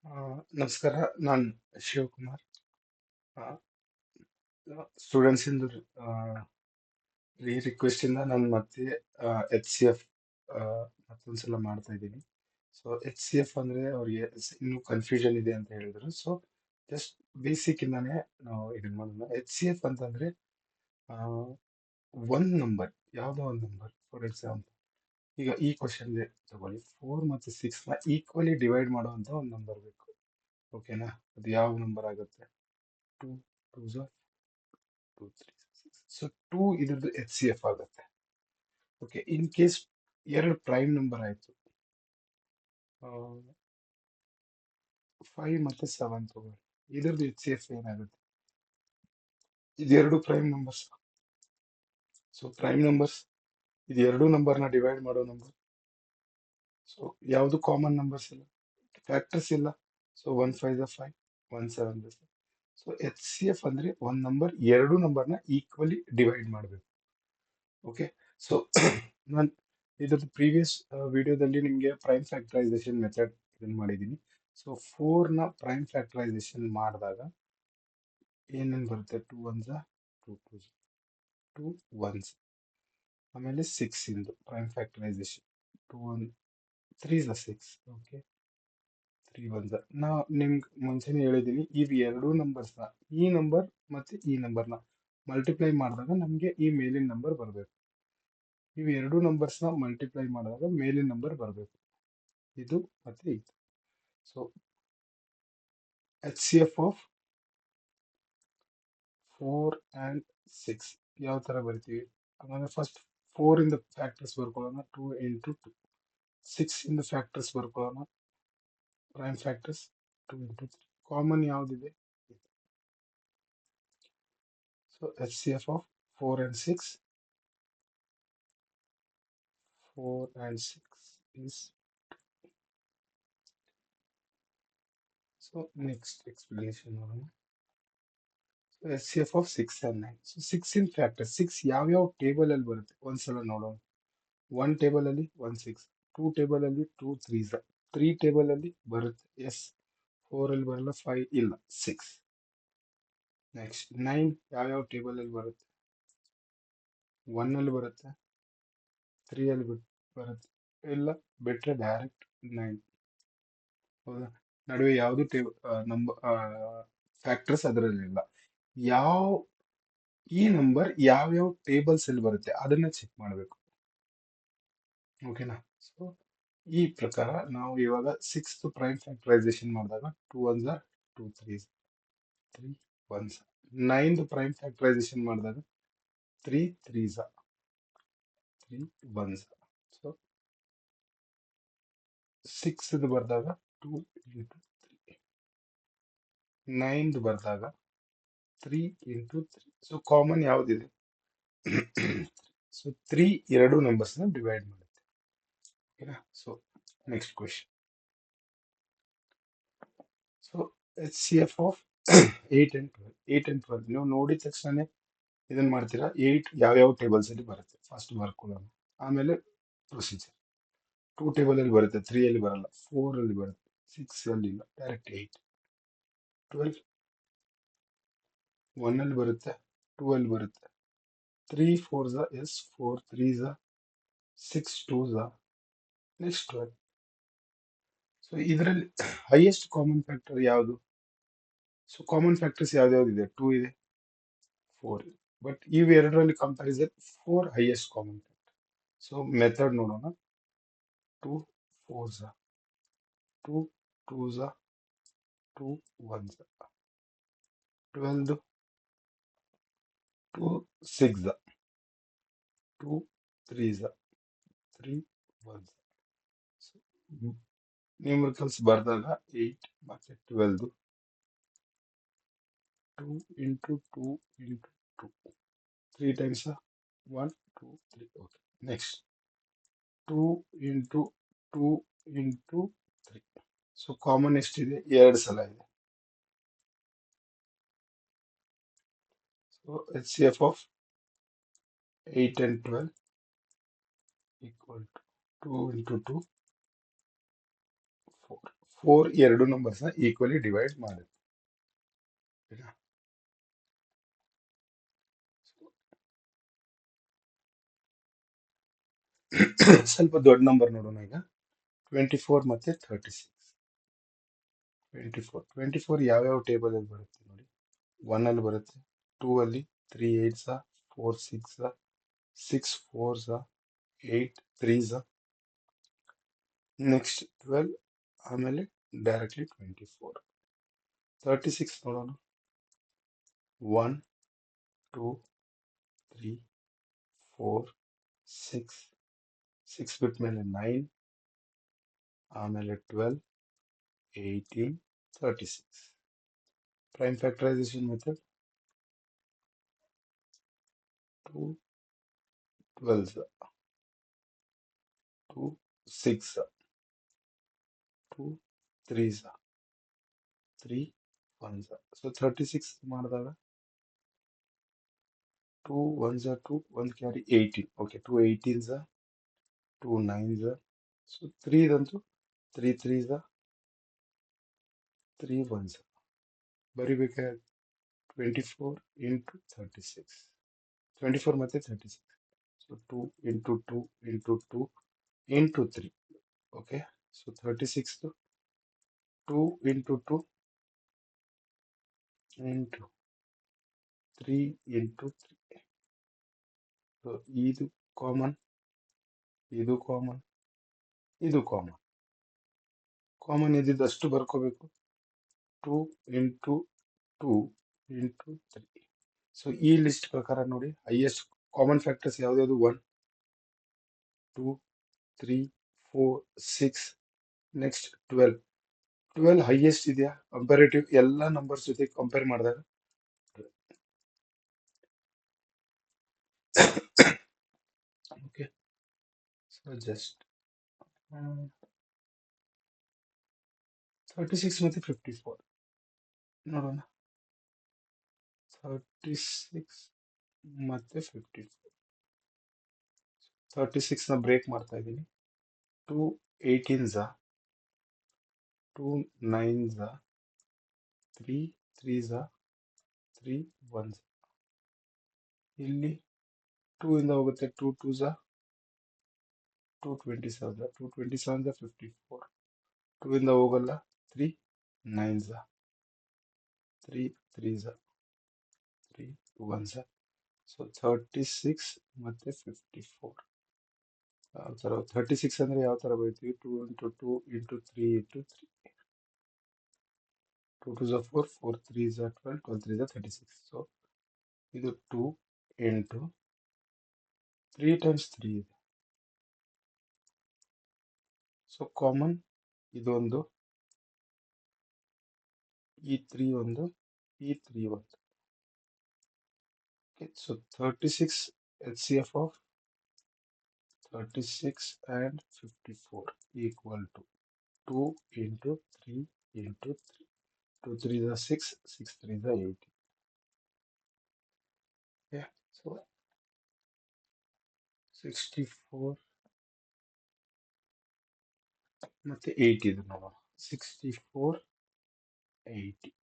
ಆ, ನಮಸ್ಕಾರ. ನಾನು ಶಿವಕುಮಾರ್. ಸ್ಟೂಡೆಂಟ್ಸ್ ಇಂದ ರಿಕ್ವೆಸ್ಟ್ ಇಂದ ನಾನು ಮತ್ತೆ HCF ಮತ್ತೊಂದ್ಸಲ ಮಾಡ್ತಾ ಇದ್ದೀನಿ. ಸೊ HCF ಅಂದ್ರೆ ಅವ್ರಿಗೆ ಇನ್ನೂ ಕನ್ಫ್ಯೂಷನ್ ಇದೆ ಅಂತ ಹೇಳಿದ್ರು. ಸೊ ಜಸ್ಟ್ ಬೇಸಿಕ್ ಇಂದಾನೆ ನಾವು ಇದನ್ನ ಮಾಡೋಣ. HCF ಅಂತಂದ್ರೆ ಒಂದ್ ನಂಬರ್, ಯಾವ್ದೋ ಒಂದು ನಂಬರ್. ಫಾರ್ ಎಕ್ಸಾಂಪಲ್, ಈಗ ಈ ಕ್ವಶನ್ ತಗೊಳ್ಳಿ, 4 ಮತ್ತು 6 ನ ಈಕ್ವಲಿ ಡಿವೈಡ್ ಮಾಡುವಂತ ಒಂದು ನಂಬರ್ ಬೇಕು. ಓಕೆನಾ? ಅದು ಯಾವ ನಂಬರ್ ಆಗುತ್ತೆ? Two two two three six. So two ಇದ್ರದ್ದು HCF ಆಗುತ್ತೆ. ಓಕೆ, ಇನ್ ಕೇಸ್ ಎರಡು ಪ್ರೈಮ್ ನಂಬರ್ ಆಯ್ತು, 5 ಮತ್ತು 7 ತಗೊಳ್ಳಿ, ಇದ್ರದ್ದು HCF ಏನಾಗುತ್ತೆ? ಇದೆರಡು prime numbers. So prime numbers, ಇದು ಎರಡು ನಂಬರ್ನ ಡಿವೈಡ್ ಮಾಡೋ ನಂಬರ್. ಸೊ ಯಾವುದು ಕಾಮನ್ ನಂಬರ್ಸ್ ಇಲ್ಲ, ಫ್ಯಾಕ್ಟರ್ಸ್ ಇಲ್ಲ. ಸೊ 1 5 5, 1 7 7. ಸೊ HCF ಅಂದ್ರೆ ಒಂದ್ ನಂಬರ್ ಎರಡು ನಂಬರ್ನ ಈಕ್ವಲಿ ಡಿವೈಡ್ ಮಾಡಬೇಕು. ಓಕೆ, ಸೊ ನಾನು ಇದ್ರದ್ದು ಪ್ರೀವಿಯಸ್ ವಿಡಿಯೋದಲ್ಲಿ ನಿಮಗೆ ಪ್ರೈಮ್ ಫ್ಯಾಕ್ಟರೈಸೇಷನ್ ಮೆಥಡ್ ಇದನ್ನ ಮಾಡಿದ್ದೀನಿ. ಸೊ 4ನ ಪ್ರೈಮ್ ಫ್ಯಾಕ್ಟರೈಸೇಷನ್ ಮಾಡಿದಾಗ ಏನೇನು ಬರುತ್ತೆ? 2 1 2 2 2 1. ಆಮೇಲೆ 6 ಇಂದು ಪ್ರೈಮ್ ಫ್ಯಾಕ್ಟರೈಸೇಷನ್, 2 1 3 6. ಓಕೆ, 3 1. ನಾ ನಿಮ್ಗೆ ಮುಂಚೆನೆ ಹೇಳಿದ್ದೀನಿ, ಇವು ಎರಡು ನಂಬರ್ಸ್ನ, ಈ ನಂಬರ್ ಮತ್ತೆ ಈ ನಂಬರ್ನ ಮಲ್ಟಿಪ್ಲೈ ಮಾಡಿದಾಗ ನಮಗೆ ಈ ಮೇಲಿನ ನಂಬರ್ ಬರಬೇಕು. ಇವು ಎರಡು ನಂಬರ್ಸ್ನ ಮಲ್ಟಿಪ್ಲೈ ಮಾಡಿದಾಗ ಮೇಲಿನ ನಂಬರ್ ಬರಬೇಕು, ಇದು ಮತ್ತೆ ಇದು. ಸೊ HCF ಆಫ್ 4 and 6 ಯಾವ ತರ ಬರಿತೀವಿ? ಅಂದ್ರೆ ಫಸ್ಟ್ 4 ಇಂದ ಫ್ಯಾಕ್ಟರ್ಸ್ ಬರ್ಕೊಳ್ಳೋಣ, 2 into 2. 6 ಇಂದ ಫ್ಯಾಕ್ಟರ್ಸ್ ಬರ್ಕೊಳ್ಳೋಣ, ಪ್ರೈಮ್ ಫ್ಯಾಕ್ಟರ್ಸ್ 2 into 3. ಕಾಮನ್ ಯಾವ್ದಿದೆ? So HCF of 4 and 6, 4 and 6 is. So next explanation ನೋಡೋಣ. So HCF of 6 and 9. So 6 in factor, 6 ಯಾವ್ಯಾವ ಟೇಬಲ್ ಅಲ್ಲಿ ಬರುತ್ತೆ ಒಂದ್ಸಲ ನೋಡೋಣ. 1 ಟೇಬಲ್ ಅಲ್ಲಿ 1 6, 2 ಟೇಬಲ್ ಅಲ್ಲಿ 2 3s, 3 ಟೇಬಲ್ ಅಲ್ಲಿ ಬರುತ್ತೆ ಎಸ್, 4 ಅಲ್ಲಿ ಬರಲ್ಲ, 5 ಇಲ್ಲ, 6. ನೆಕ್ಸ್ಟ್ 9 ಯಾವ್ಯಾವ ಟೇಬಲ್ ಅಲ್ಲಿ ಬರುತ್ತೆ? 1 ಅಲ್ಲಿ ಬರುತ್ತೆ, 3 ಅಲ್ಲಿ ಬರುತ್ತೆ, ಇಲ್ಲ, ಬಿಟ್ರೆ ಡೈರೆಕ್ಟ್ 9. ಹೌದಾ? ನಡುವೆ ಯಾವುದು ಟೇಬಲ್ ನಂಬರ್ ಫ್ಯಾಕ್ಟರ್ಸ್ ಅದರಲ್ಲಿ ಇಲ್ಲ. ಯಾವ ಈ ನಂಬರ್ ಯಾವ್ಯಾವ ಟೇಬಲ್ಸ್ ಅಲ್ಲಿ ಬರುತ್ತೆ ಅದನ್ನ ಚೆಕ್ ಮಾಡಬೇಕು. ಓಕೆನಾ? ಸೊ ಈ ಪ್ರಕಾರ ನಾವು ಇವಾಗ 6th ಪ್ರೈಮ್ ಫ್ಯಾಕ್ಟರೈಸೇಷನ್ ಮಾಡಿದಾಗ 2 1 2 3 3 1. 9th ಪ್ರೈಮ್ ಫ್ಯಾಕ್ಟರೈಸೇಷನ್ ಮಾಡಿದಾಗ 3 3 3 1. ಸೊ 6th ಬರ್ದಾಗ 2 into 3, 9th ಬರ್ದಾಗ 3 into 3. ಸೊ ಕಾಮನ್ ಯಾವ್ದಿದೆ? ಸೊ 3 ಎರಡು ನಂಬರ್ಸ್ ನ ಡಿವೈಡ್ ಮಾಡುತ್ತೆ. ಓಕೆನಾ? So next question. So HCF of 8 and 12. 8 and 12 ನೀವು ನೋಡಿದ ತಕ್ಷಣ ಇದನ್ನ ಮಾಡ್ತೀರಾ. 8 ಯಾವ್ಯಾವ ಟೇಬಲ್ಸ್ ಅಲ್ಲಿ ಬರುತ್ತೆ ಫಸ್ಟ್ ಬರ್ಕೊಳ್ಳೋಣ, ಆಮೇಲೆ ಪ್ರೊಸೀಜರ್. 2 ಟೇಬಲ್ ಅಲ್ಲಿ ಬರುತ್ತೆ, 3 ಅಲ್ಲಿ ಬರಲ್ಲ, 4 ಅಲ್ಲಿ ಬರುತ್ತೆ, 6 ಅಲ್ಲಿ ಇಲ್ಲ, ಡೈರೆಕ್ಟ್ 8. 12 1 ಅಲ್ಲಿ ಬರುತ್ತೆ, 2 ಅಲ್ಲಿ ಬರುತ್ತೆ, 3 4s ಎಸ್, 4 3s, 6 2s, ನೆಕ್ಸ್ಟ್ 12. ಸೊ ಇದರಲ್ಲಿ ಹೈಯೆಸ್ಟ್ ಕಾಮನ್ ಫ್ಯಾಕ್ಟರ್ ಯಾವುದು? ಸೊ ಕಾಮನ್ ಫ್ಯಾಕ್ಟರ್ಸ್ ಯಾವ್ದಾವ್ದು ಇದೆ? 2 ಇದೆ, 4 ಇದೆ. ಬಟ್ ಇವೆರಡರಲ್ಲಿ comparison 4 highest common factor. So method ನೋಡೋಣ. 2 4s, 2 2s, 2 1s, 12 2 6, 2 3s, 3 1s. Numericals ಬರ್ದಾಗ 8 ಮತ್ತೆ 12, 2 into 2 into 2, 3 times 1 2 3. Okay, next 2 into 2 into 3. So common ಎಷ್ಟಿದೆ? ಎರಡು ಸಲ ಇದೆ. So HCF of 8 and 12 equal to 2 into 2 4. 4 ಎರಡು ನಂಬರ್ಸ್ನ ಈಕ್ವಲಿ ಡಿವೈಡ್ ಮಾಡುತ್ತೆ. ಸ್ವಲ್ಪ ದೊಡ್ಡ ನಂಬರ್ ನೋಡೋಣ ಈಗ. 24 ಮತ್ತೆ 36. 24 ಯಾವ್ಯಾವ ಟೇಬಲ್ ಅಲ್ಲಿ ಬರುತ್ತೆ ನೋಡಿ. 1 ಅಲ್ಲಿ ಬರುತ್ತೆ, 2 ಅಲ್ಲಿ, 3 8s, 4 6, 6 4s, 8 3s, ನೆಕ್ಸ್ಟ್ 12, ಆಮೇಲೆ ಡೈರೆಕ್ಟ್ಲಿ 24. 36 ನೋಡೋಣ. 1 2 3 4 6, 6 ಬಿಟ್ಮೇಲೆ 9, ಆಮೇಲೆ 12 18 36. Prime factorisation method. 2 12s, 2 6, 2 3s, 3 1s. So 36 ಮಾಡಿದಾಗ 2 1s 2, 1 carry 18. Okay, 2 18s, 2 9s. So 3 ಇದಂತೂ 3 3s, 3 1s. ಬರಿಬೇಕಾದ್ರೆ 24 ಇಂಟು 36. 24 ಮತ್ತೆ 36. So 2 into 2 into 2 into 3. Okay, so 36 2 into 2 into 3 into 3. So ಇದು common, ಇದು common, ಇದು common. Common ಇದ್ದಿದ್ದಷ್ಟು ಬರ್ಕೋಬೇಕು. 2 ಇಂಟು 2 ಇಂಟು 3. ಸೊ ಈ list ಪ್ರಕಾರ ನೋಡಿ, ಹೈಯೆಸ್ಟ್ ಕಾಮನ್ ಫ್ಯಾಕ್ಟರ್ಸ್ ಯಾವ್ದು? 1 2 3 4 6, ನೆಕ್ಸ್ಟ್ 12. 12 ಹೈಯೆಸ್ಟ್ ಇದೆಯಾ ಕಂಪ್ಯಾರಿಟಿವ್ ಎಲ್ಲ ನಂಬರ್ಸ್ ಜೊತೆ ಕಂಪೇರ್ ಮಾಡಿದಾಗ? ಓಕೆ, ಸೊ ಜಸ್ಟ್ 36 ಮತ್ತೆ 54 ನೋಡೋಣ. 36 ಮತ್ತೆ 54. 36 ನ ಬ್ರೇಕ್ ಮಾಡ್ತಾ ಇದ್ದೀನಿ. 2 18s, 2 9s, 3 3s, 3 1s. ಇಲ್ಲಿ 2 ಇಂದ ಹೋಗುತ್ತೆ, 2 2s, 2 27, 2 27 54. 2 ಇಂದ ಹೋಗಲ್ಲ, 3 9s, 3 3s, 3 1s. ಸೊ 36 ಮತ್ತೆ 54 ಯಾವ ಥರ? 36 ಅಂದ್ರೆ ಯಾವ ಥರ ಬರೀತೀವಿ? 2 into 2 into 3 into 3. 2 2s 4, 4 3s 12, 12 3s 36. So ಇದು 2 ಇಂಟು 3 ಟೈಮ್ಸ್ 3 ಇದೆ. ಸೊ ಕಾಮನ್ ಇದೊಂದು, ಈ 3 ಒಂದು, ಈ 3 ಒಂದು. Okay, so 36 HCF of 36 and 54 equal to 2 into 3 into 3. 2 3 is 6, 6 3 is 8. Yeah, so 64 ಮತ್ತೆ 8 ಇದು ನೋಡೋಣ. 64 80.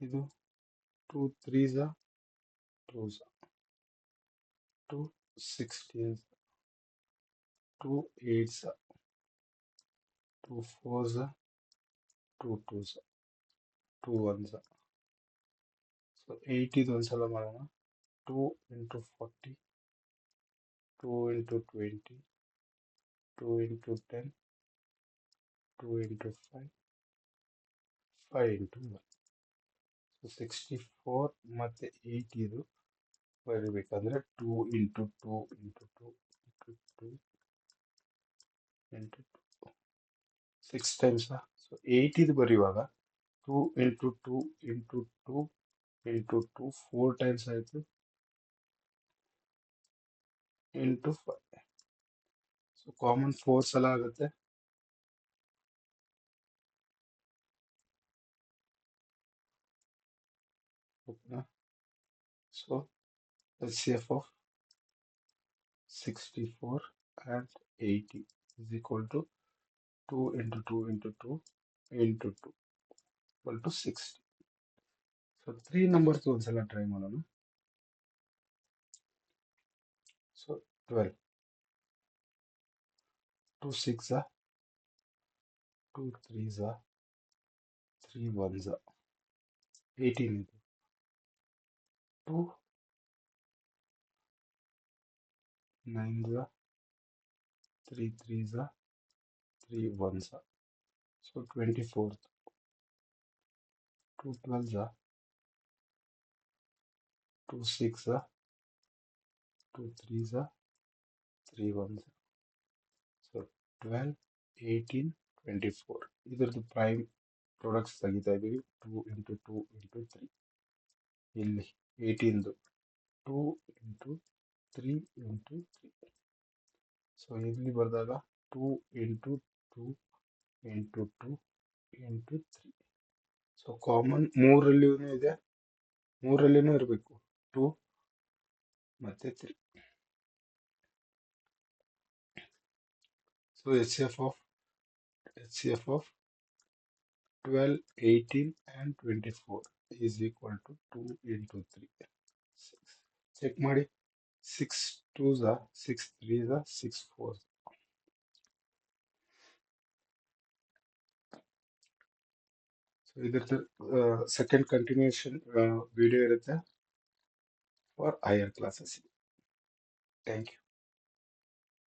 ಇದು 2 3s, 2s, 2 16s, 2 8s, 2 4s, 2 2s, 2 1s. So 8 ಇದು ಒಂದ್ಸಲ ಮಾಡೋಣ. 2 into 40, 2 into 20, 2 into 10, 2 into 5, 5 into 1. So 64 ಮತ್ತೆ 8 ಇದು ಬರೀಬೇಕಂದ್ರೆ 2 into 2 into 2 into 2 into 2. 6 times. So 8 ಇದು ಬರೆಯುವಾಗ 2 into 2 into 2 into 2 4 ಟೈಮ್ಸ್ ಆಯಿತು, into 5. ಸೊ ಕಾಮನ್ 4 ಸಲ ಆಗುತ್ತೆ. ಓಕೆನಾ? So HCF of 64 and 80 is equal to 2 into 2 into 2 into 2 equal to 60. So 3 numbers ಒಂದ್ಸಲ try ಮಾಡೋಣ. So 12. 2 6 2 3 3 1 18 ಇದು. 2 9 3 3 3 1 So 24. 2 12 2 6 2 3 3 1 So 12 18 24. ಇದರದ್ದು ಪ್ರೈಮ್ ಪ್ರಾಡಕ್ಟ್ಸ್ ತೆಗಿತಾ ಇದೀವಿ. 2 into 2 into 3. ಇಲ್ಲಿ 18 2 into 3 into 3. ಸೊ ಇಲ್ಲಿ ಬರೆದಾಗ 2 into 2 into 2 into 3. So common ಮೂರಲ್ಲಿಯೂ ಇದೆ, ಮೂರಲ್ಲಿನೂ ಇರಬೇಕು 2 ಮತ್ತೆ 3. So HCF of 12, 18 and 24 is equal to 2 into 3. 6. Check ಮಾಡಿ. 6 2s 6 3s 6 4s. ಸೊ ಇದ್ರದ್ದು ಸೆಕೆಂಡ್ ಕಂಟಿನ್ಯೂಷನ್ ವಿಡಿಯೋ ಇರುತ್ತೆ for higher classes. Thank you.